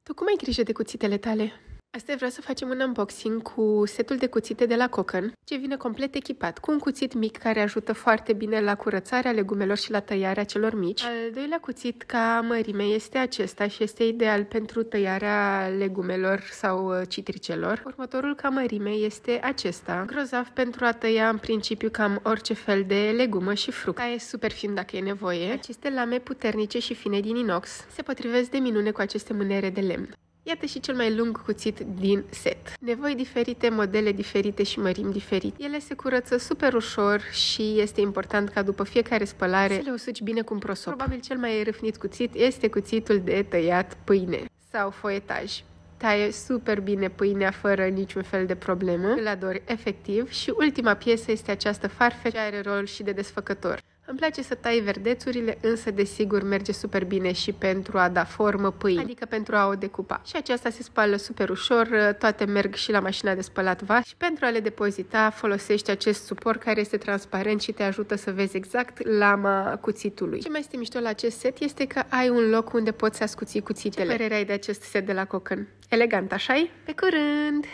Tu cum ai grijă de cuțitele tale? Astăzi vreau să facem un unboxing cu setul de cuțite de la Cocan, ce vine complet echipat cu un cuțit mic care ajută foarte bine la curățarea legumelor și la tăiarea celor mici. Al doilea cuțit ca mărime este acesta și este ideal pentru tăiarea legumelor sau citricelor. Următorul ca mărime este acesta, grozav pentru a tăia în principiu cam orice fel de legumă și fruct. E super fin dacă e nevoie. Aceste lame puternice și fine din inox se potrivesc de minune cu aceste mânere de lemn. Iată și cel mai lung cuțit din set. Nevoi diferite, modele diferite și mărimi diferite. Ele se curăță super ușor și este important ca după fiecare spălare să le usuci bine cu un prosop. Probabil cel mai râfnit cuțit este cuțitul de tăiat pâine sau foietaj. Taie super bine pâinea fără niciun fel de problemă. Îl adori efectiv și ultima piesă este această farfec ce are rol și de desfăcător. Îmi place să tai verdețurile, însă desigur merge super bine și pentru a da formă pâinii, adică pentru a o decupa. Și aceasta se spală super ușor, toate merg și la mașina de spălat vas și pentru a le depozita folosești acest suport care este transparent și te ajută să vezi exact lama cuțitului. Ce mai este mișto la acest set este că ai un loc unde poți ascuți cuțitele. Ce părere ai de acest set de la Cocan? Elegant, așa-i? Pe curând!